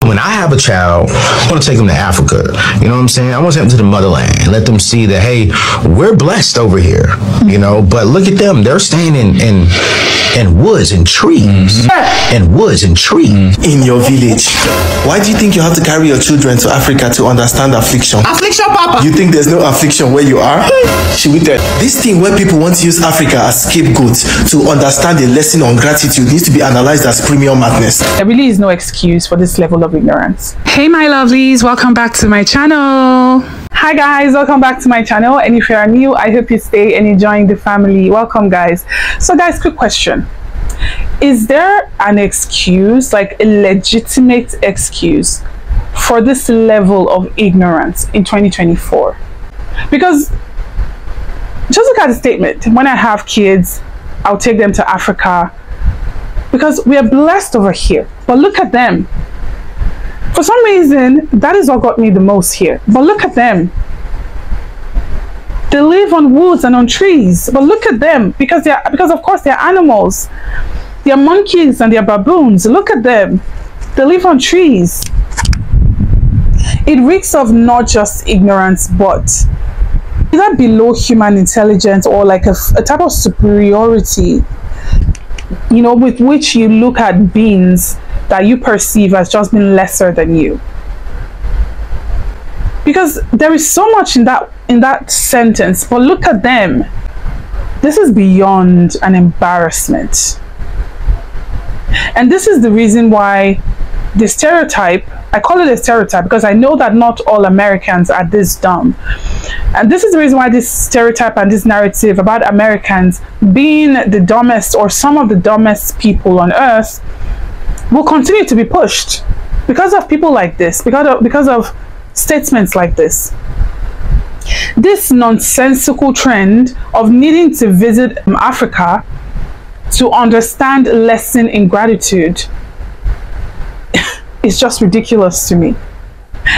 When I have a child, I want to take them to Africa. You know what I'm saying? I want to take them to the motherland and let them see that, hey, we're blessed over here, you know, but look at them. They're staying in woods and trees. And woods and trees. In your village. Why do you think you have to carry your children to Africa to understand affliction? Affliction, Papa. You think there's no affliction where you are? Should we tell this thing where people want to use Africa as scapegoats to understand a lesson on gratitude needs to be analyzed as premium madness. There really is no excuse for this level of ignorance. Hey my lovelies, welcome back to my channel. Hi guys, welcome back to my channel, and if you are new, I hope you stay and enjoying the family. Welcome guys. So guys, quick question. Is there an excuse, like a legitimate excuse, for this level of ignorance in 2024? Because just look at the statement. When I have kids, I'll take them to Africa because we are blessed over here. But look at them. For some reason, that is what got me the most here. But look at them. They live on woods and on trees. But look at them, because of course they're animals. They're monkeys and they're baboons. Look at them. They live on trees. It reeks of not just ignorance, but either below human intelligence or like a type of superiority, you know, with which you look at beings that you perceive as just being lesser than you. Because there is so much in that sentence, but look at them. This is beyond an embarrassment. And this is the reason why the stereotype, I call it a stereotype because I know that not all Americans are this dumb. And this is the reason why this stereotype and this narrative about Americans being the dumbest or some of the dumbest people on earth will continue to be pushed because of people like this, because of statements like this. This nonsensical trend of needing to visit Africa to understand a lesson in gratitude is just ridiculous to me.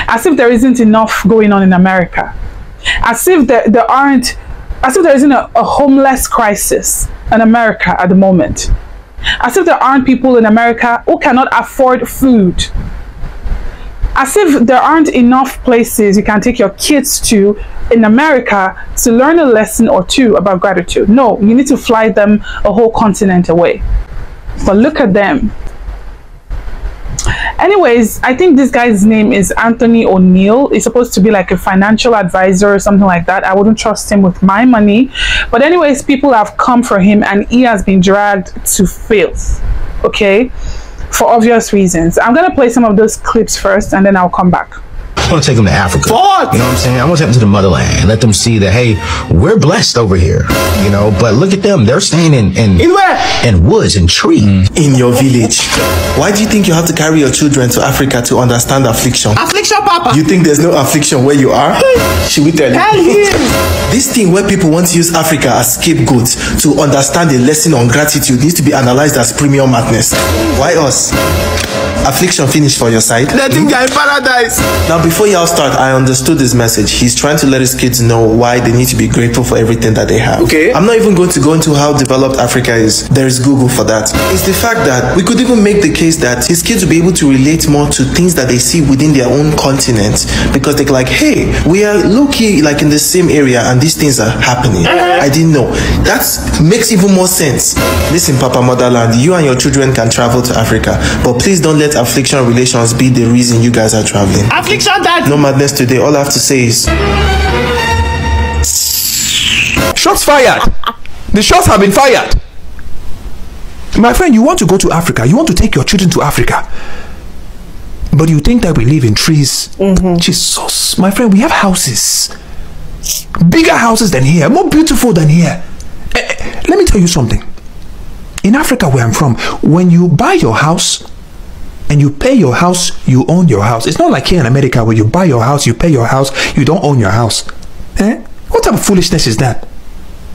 As if there isn't enough going on in America. As if there isn't a homeless crisis in America at the moment. As if there aren't people in America who cannot afford food. As if there aren't enough places you can take your kids to in America to learn a lesson or two about gratitude. No, you need to fly them a whole continent away. But look at them. Anyways, I think this guy's name is Anthony O'Neill. He's supposed to be like a financial advisor or something like that. I wouldn't trust him with my money. But anyways, people have come for him and he has been dragged to filth. Okay? For obvious reasons. I'm going to play some of those clips first and then I'll come back. I want to take them to Africa. What? You know what I'm saying? I want to take them to the motherland and let them see that, hey, we're blessed over here, you know, but look at them. They're staying in woods and trees. In your village. Why do you think you have to carry your children to Africa to understand affliction? Affliction, Papa. You think there's no affliction where you are? Should we tell you? This thing where people want to use Africa as scapegoats to understand a lesson on gratitude needs to be analyzed as premium madness. Why us? Affliction finished for your side. Let him go in paradise. Now before y'all start, I understood this message. He's trying to let his kids know why they need to be grateful for everything that they have. Okay. I'm not even going to go into how developed Africa is. There is Google for that. It's the fact that we could even make the case that his kids will be able to relate more to things that they see within their own continent, because they're like, hey, we are low-key like in the same area and these things are happening. I didn't know. That makes even more sense. Listen, Papa Motherland, you and your children can travel to Africa, but please don't let affliction relations be the reason you guys are traveling. Affliction, Dad. No madness today. All I have to say is shots fired. The shots have been fired. My friend, you want to go to Africa. You want to take your children to Africa. But you think that we live in trees. Jesus, my friend, we have houses. Bigger houses than here. More beautiful than here. Let me tell you something. In Africa, where I'm from, when you buy your house and you pay your house, you own your house. It's not like here in America where you buy your house, you pay your house, you don't own your house. What type of foolishness is that?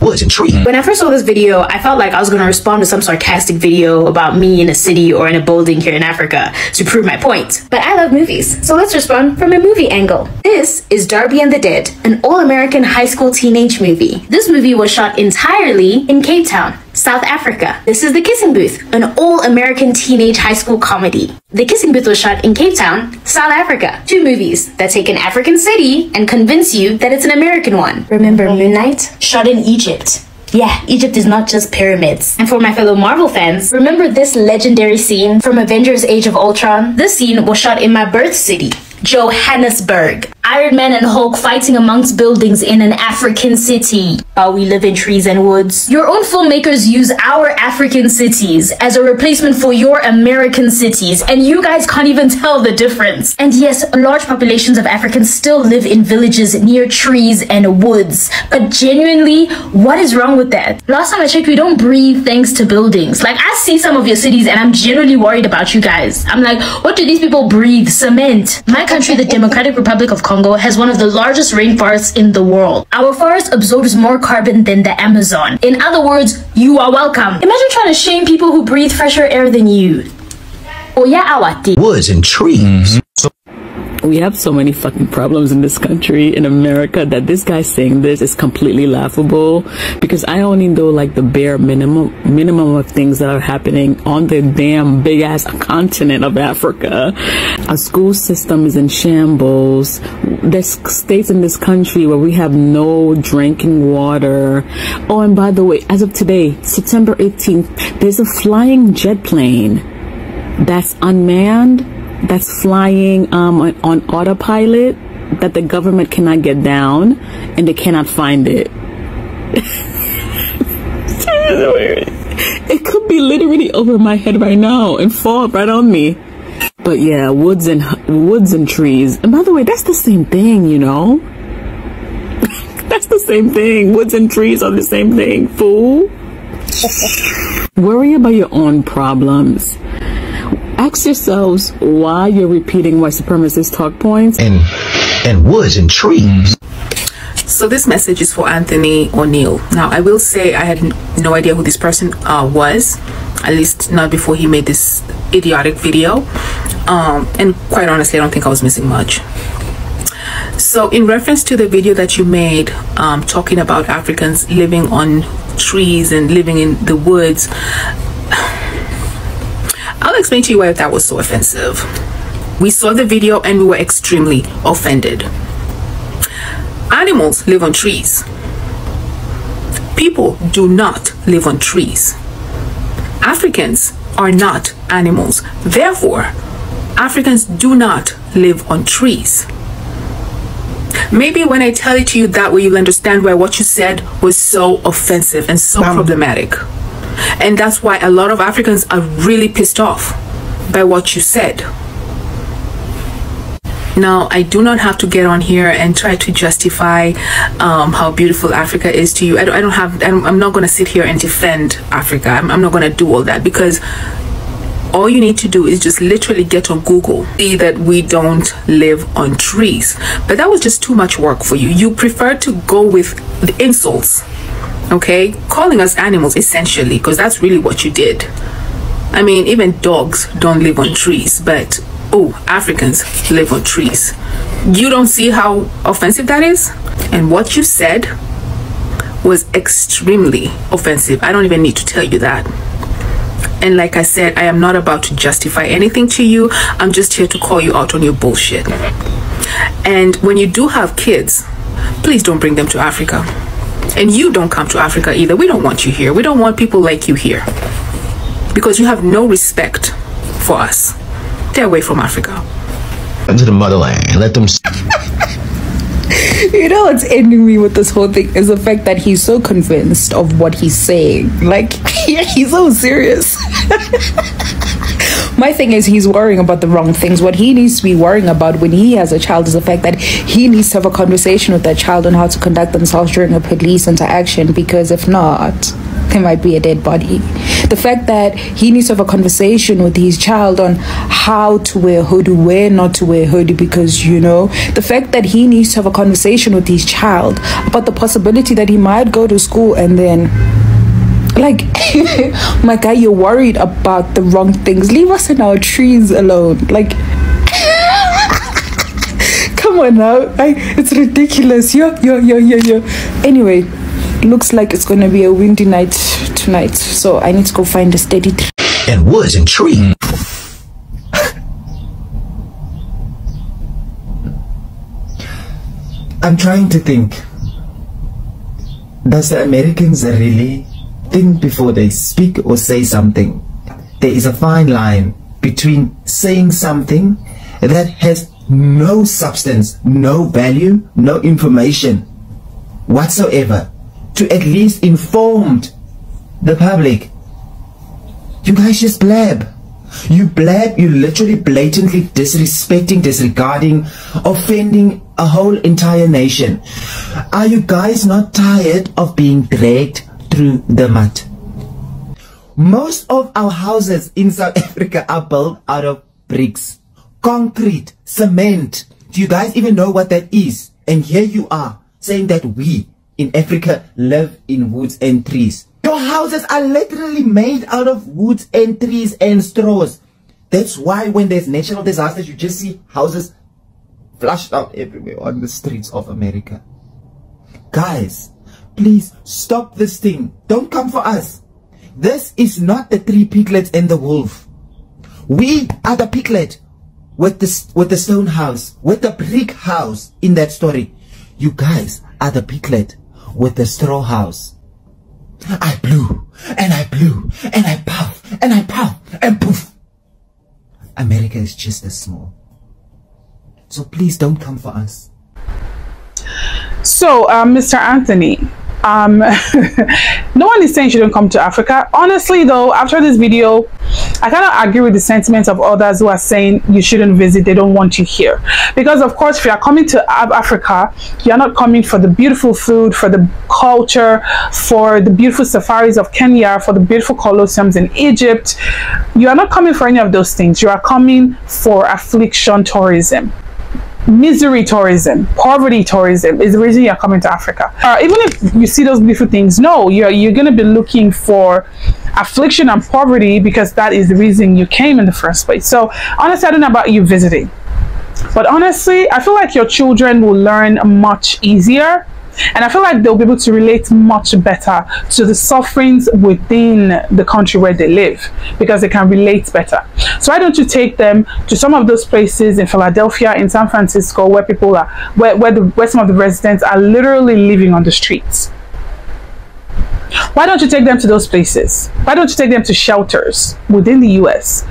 Woods and trees. When I first saw this video, I felt like I was going to respond to some sarcastic video about me in a city or in a building here in Africa to prove my point. But I love movies, so let's respond from a movie angle. This is Darby and the Dead, an all-American high school teenage movie. This movie was shot entirely in Cape Town, South Africa. This is The Kissing Booth, an all-American teenage high school comedy. The Kissing Booth was shot in Cape Town, South Africa. 2 movies that take an African city and convince you that it's an American one. Remember Moon Knight? Shot in Egypt. Yeah, Egypt is not just pyramids. And for my fellow Marvel fans, remember this legendary scene from Avengers Age of Ultron? This scene was shot in my birth city, Johannesburg. Iron Man and Hulk fighting amongst buildings in an African city while we live in trees and woods. Your own filmmakers use our African cities as a replacement for your American cities, and you guys can't even tell the difference. And yes, large populations of Africans still live in villages near trees and woods, but genuinely, what is wrong with that? Last time I checked, we don't breathe thanks to buildings. Like, I see some of your cities and I'm genuinely worried about you guys. I'm like, what do these people breathe? Cement. My country, the Democratic Republic of Congo, has one of the largest rainforests in the world. Our forest absorbs more carbon than the Amazon. In other words, you are welcome. Imagine trying to shame people who breathe fresher air than you. Oh yeah, awati. Woods and trees. We have so many fucking problems in this country, in America, that this guy saying this is completely laughable, because I only know like the bare minimum of things that are happening on the damn big ass continent of Africa. Our school system is in shambles. There's states in this country where we have no drinking water. Oh, and by the way, as of today, September 18th, there's a flying jet plane that's unmanned, that's flying on autopilot, that the government cannot get down and they cannot find it. It could be literally over my head right now and fall right on me. But yeah, woods and trees. And by the way, that's the same thing, you know. That's the same thing. Woods and trees are the same thing, fool. Worry about your own problems. Ask yourselves why you're repeating white supremacist talk points. And woods and trees. So this message is for Anthony O'Neill. Now, I will say I had no idea who this person was, at least not before he made this idiotic video. And quite honestly, I don't think I was missing much. So in reference to the video that you made, talking about Africans living on trees and living in the woods, I'll explain to you why that was so offensive. We saw the video and we were extremely offended. Animals live on trees. People do not live on trees. Africans are not animals. Therefore, Africans do not live on trees. Maybe when I tell it to you that way, you'll understand why what you said was so offensive and so problematic. And that's why a lot of Africans are really pissed off by what you said. Now, I do not have to get on here and try to justify how beautiful Africa is to you. I'm not going to sit here and defend Africa. I'm not going to do all that, because all you need to do is just literally get on Google, see that we don't live on trees. But that was just too much work for you. You prefer to go with the insults, okay? Calling us animals, essentially, because that's really what you did. I mean, even dogs don't live on trees, but oh, Africans live on trees. You don't see how offensive that is? And what you said was extremely offensive. I don't even need to tell you that. And like I said, I am not about to justify anything to you. I'm just here to call you out on your bullshit. And when you do have kids, please don't bring them to Africa. And you don't come to Africa either. We don't want you here. We don't want people like you here, because you have no respect for us. Stay away from Africa. To the motherland. Let them. You know what's ending me with this whole thing is the fact that he's so convinced of what he's saying. Like, he's so serious. My thing is, he's worrying about the wrong things. What he needs to be worrying about when he has a child is the fact that he needs to have a conversation with that child on how to conduct themselves during a police interaction, because if not, there might be a dead body. The fact that he needs to have a conversation with his child on how to wear hoodie, where not to wear hoodie, because, you know, the fact that he needs to have a conversation with his child about the possibility that he might go to school and then, like, my guy, you're worried about the wrong things. Leave us in our trees alone. Like, come on now. It's ridiculous. Yeah. Anyway, Looks like it's gonna be a windy night tonight, so I need to go find a steady tree. And woods and trees. I'm trying to think. Does the Americans really think before they speak or say something? There is a fine line between saying something that has no substance, no value, no information whatsoever, to at least inform the public. You guys just blab. You blab, you literally blatantly disrespecting, disregarding, offending a whole entire nation. Are you guys not tired of being dragged through the mud? Most of our houses in South Africa are built out of bricks, concrete, cement. Do you guys even know what that is? And here you are saying that we in Africa live in woods and trees. Your houses are literally made out of woods and trees and straws. That's why when there's natural disasters, you just see houses flushed out everywhere on the streets of America. Guys, please stop this thing. Don't come for us. This is not the three piglets and the wolf. We are the piglet with the stone house, with the brick house in that story. You guys are the piglet with the straw house. I blew, and I blew, and I puff, and I puff, and poof. America is just as small. So please don't come for us. So, Mr. Anthony, no one is saying you shouldn't come to Africa. Honestly, though, after this video, I cannot agree with the sentiments of others who are saying you shouldn't visit, they don't want you here. Because, of course, if you are coming to Africa, you are not coming for the beautiful food, for the culture, for the beautiful safaris of Kenya, for the beautiful colosseums in Egypt. You are not coming for any of those things. You are coming for affliction tourism. Misery tourism, poverty tourism is the reason you're coming to Africa. Even if you see those beautiful things, no, you're going to be looking for affliction and poverty, because that is the reason you came in the first place. So honestly, I don't know about you visiting, but honestly, I feel like your children will learn much easier, and I feel like they'll be able to relate much better to the sufferings within the country where they live, because they can relate better. So why don't you take them to some of those places in Philadelphia, in San Francisco, where people are, where some of the residents are literally living on the streets? Why don't you take them to those places? Why don't you take them to shelters within the US?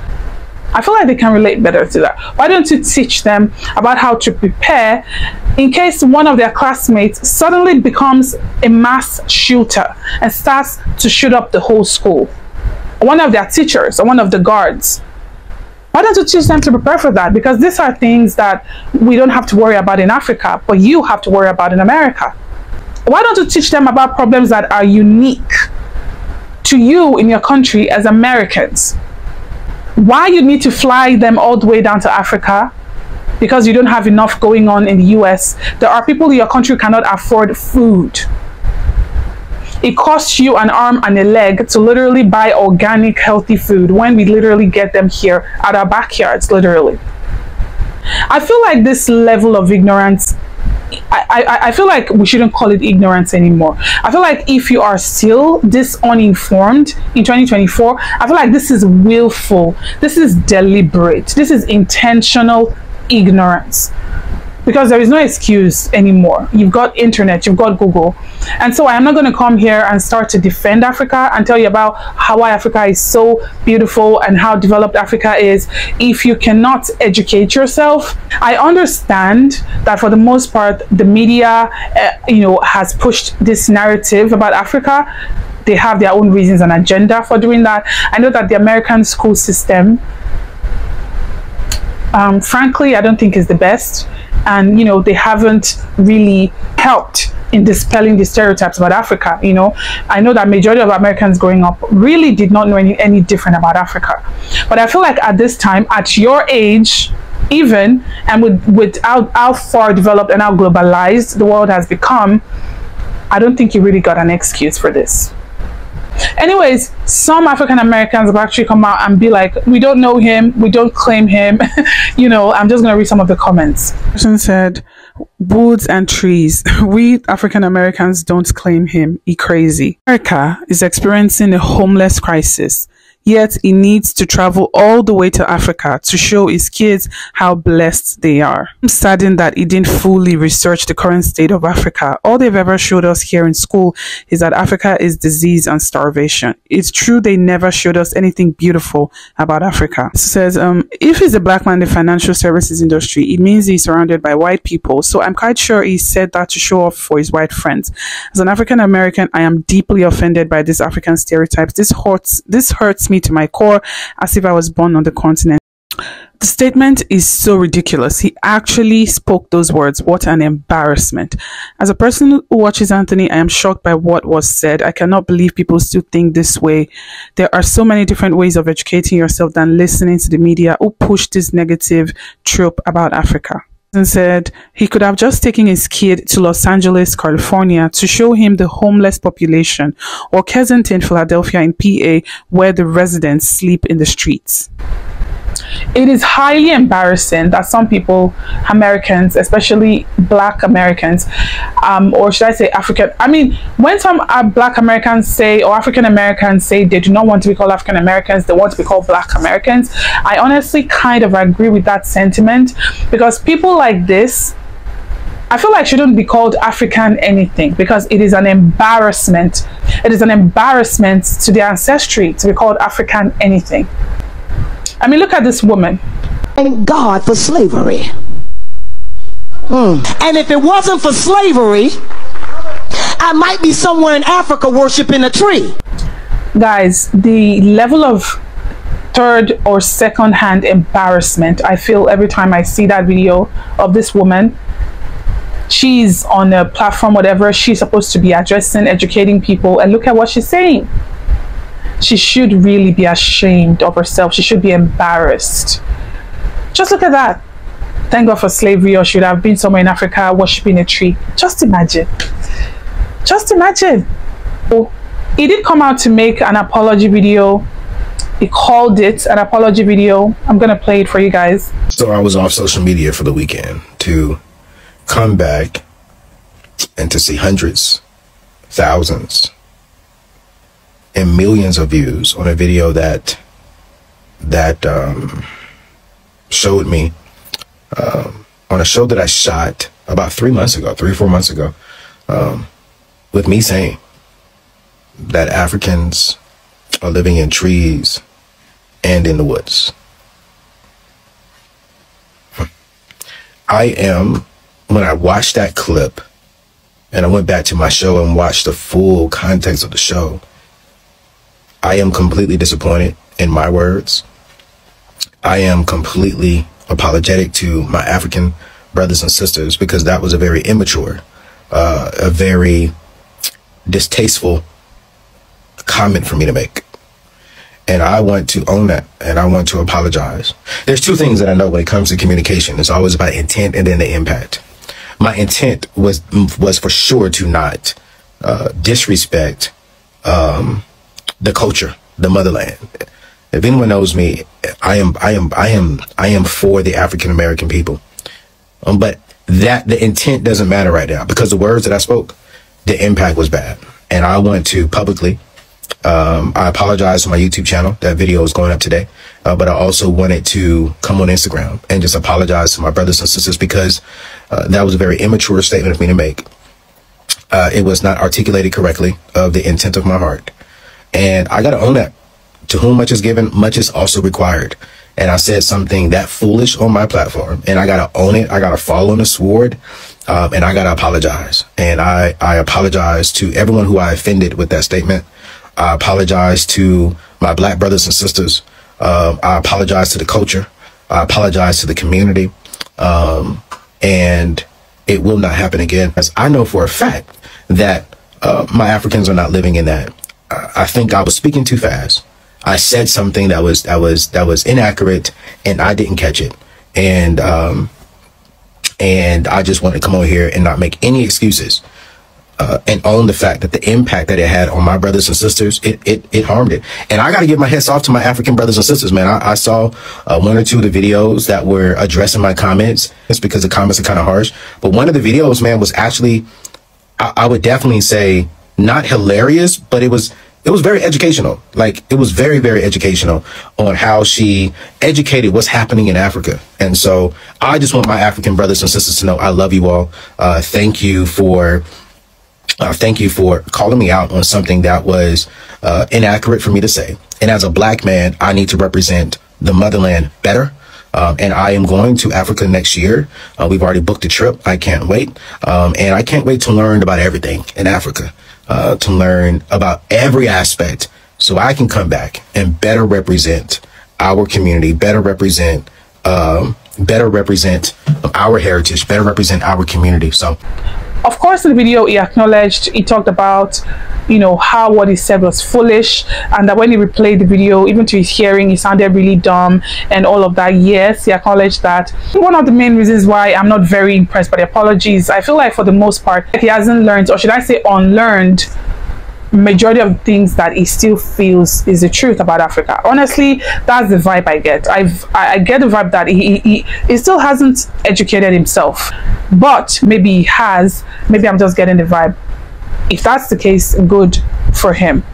I feel like they can relate better to that. Why don't you teach them about how to prepare in case one of their classmates suddenly becomes a mass shooter and starts to shoot up the whole school? One of their teachers or one of the guards. Why don't you teach them to prepare for that? Because these are things that we don't have to worry about in Africa, but you have to worry about in America. Why don't you teach them about problems that are unique to you in your country as Americans? Why you need to fly them all the way down to Africa? Because you don't have enough going on in the US. There are people in your country who cannot afford food. It costs you an arm and a leg to literally buy organic, healthy food when we literally get them here at our backyards, literally. I feel like this level of ignorance, I feel like we shouldn't call it ignorance anymore. I feel like if you are still this uninformed in 2024, I feel like this is willful, this is deliberate, this is intentional ignorance. Because there is no excuse anymore. You've got internet, you've got Google. And so I'm not going to come here and start to defend Africa and tell you about how Africa is so beautiful and how developed Africa is if you cannot educate yourself. I understand that for the most part, the media, has pushed this narrative about Africa. They have their own reasons and agenda for doing that. I know that the American school system, frankly, I don't think is the best. And they haven't really helped in dispelling the stereotypes about Africa. I know that majority of Americans growing up really did not know any different about Africa. But I feel like at this time, at your age, even, and with how far developed and how globalized the world has become, I don't think you really got an excuse for this. Anyways, some African Americans have actually come out and be like, we don't know him, we don't claim him. I'm just going to read some of the comments. The person said, Woods and trees. We African Americans don't claim him. He crazy. America is experiencing a homeless crisis. Yet he needs to travel all the way to Africa to show his kids how blessed they are. I'm saddened that he didn't fully research the current state of Africa. All they've ever showed us here in school is that Africa is disease and starvation. It's true they never showed us anything beautiful about Africa. It says, if he's a black man in the financial services industry, it means he's surrounded by white people. So I'm quite sure he said that to show off for his white friends. As an African American, I am deeply offended by these African stereotypes. This hurts me to my core, as if I was born on the continent. The statement is so ridiculous. He actually spoke those words. What an embarrassment. As a person who watches Anthony, I am shocked by what was said. I cannot believe people still think this way. There are so many different ways of educating yourself than listening to the media who push this negative trope about Africa. And said he could have just taken his kid to Los Angeles, California to show him the homeless population, or Kensington, Philadelphia in PA, where the residents sleep in the streets. It is highly embarrassing that some people, Americans, especially black Americans, or should I say African, when some black Americans say, or African Americans say they do not want to be called African Americans, they want to be called black Americans, I honestly kind of agree with that sentiment, because people like this, I feel like shouldn't be called African anything, because it is an embarrassment. It is an embarrassment to their ancestry to be called African anything. Look at this woman. Thank God for slavery. And if it wasn't for slavery, I might be somewhere in Africa worshiping a tree. Guys, the level of third or second hand embarrassment I feel every time I see that video of this woman. She's on a platform, whatever, she's supposed to be addressing, educating people, and look at what she's saying. She should really be ashamed of herself. She should be embarrassed. Just look at that. Thank God for slavery, or should have been somewhere in Africa worshiping a tree. Just imagine. Just imagine. Oh, he did come out to make an apology video. He called it an apology video. I'm going to play it for you guys. So I was off social media for the weekend to come back and to see hundreds, thousands, and millions of views on a video that showed me on a show that I shot about 3 months ago, 3 or 4 months ago, with me saying that Africans are living in trees and in the woods. When I watched that clip and I went back to my show and watched the full context of the show, I am completely disappointed in my words. I am completely apologetic to my African brothers and sisters, because that was a very immature, a very distasteful comment for me to make. And I want to own that, and I want to apologize. There's two things that I know when it comes to communication. It's always about intent and then the impact. My intent was for sure to not disrespect the culture, the motherland. If anyone knows me, I am for the African American people. But the intent doesn't matter right now, because the words that I spoke, the impact was bad. And I want to publicly, I apologize to my YouTube channel. That video is going up today. But I also wanted to come on Instagram and just apologize to my brothers and sisters, because that was a very immature statement of me to make. It was not articulated correctly of the intent of my heart. And I got to own that. To whom much is given, much is also required. And I said something that foolish on my platform, and I got to own it. I got to fall on the sword, and I got to apologize. And I apologize to everyone who I offended with that statement. I apologize to my black brothers and sisters. I apologize to the culture. I apologize to the community. And it will not happen again. As I know for a fact that my Africans are not living in that. I think I was speaking too fast. I said something that was inaccurate, and I didn't catch it. And I just want to come over here and not make any excuses and own the fact that the impact that it had on my brothers and sisters, it harmed it. And I got to give my hats off to my African brothers and sisters, man. I saw one or two of the videos that were addressing my comments. It's because the comments are kind of harsh. But one of the videos, man, was actually, I would definitely say, not hilarious, but it was very educational. Like, it was very, very educational on how she educated what's happening in Africa. And so I just want my African brothers and sisters to know I love you all. Thank you for calling me out on something that was inaccurate for me to say. And as a black man, I need to represent the motherland better. And I am going to Africa next year. We've already booked a trip. I can't wait. And I can't wait to learn about everything in Africa, to learn about every aspect so I can come back and better represent our community, better represent our heritage, better represent our community. So, of course, in the video, he acknowledged, he talked about, you know, how what he said was foolish, and that when he replayed the video, even to his hearing, he sounded really dumb and all of that. Yes, he acknowledged that. One of the main reasons why I'm not very impressed by the apologies, I feel like for the most part, he hasn't learned, or should I say unlearned, majority of things that he still feels is the truth about Africa. Honestly, that's the vibe I get. I get the vibe that he still hasn't educated himself, but maybe he has. Maybe I'm just getting the vibe. If that's the case, good for him.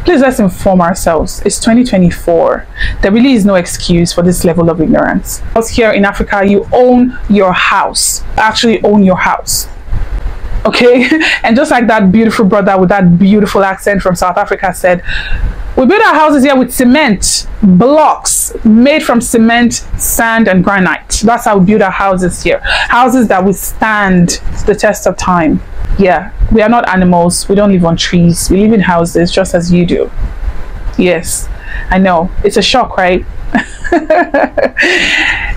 Please, let's inform ourselves. It's 2024. There really is no excuse for this level of ignorance. Us here in Africa, you own your house. Actually own your house. Okay, and just like that beautiful brother with that beautiful accent from South Africa said, we build our houses here with cement blocks made from cement, sand, and granite. That's how we build our houses here. Houses that withstand the test of time. Yeah, we are not animals. We don't live on trees. We live in houses just as you do. Yes, I know. It's a shock, right?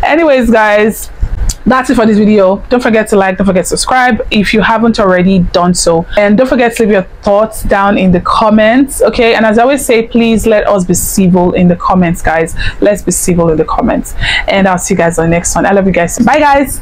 Anyways, guys, that's it for this video. Don't forget to like, don't forget to subscribe if you haven't already done so, and don't forget to leave your thoughts down in the comments. Okay, and as I always say, please let us be civil in the comments, guys. Let's be civil in the comments, and I'll see you guys on the next one. I love you guys. Bye, guys.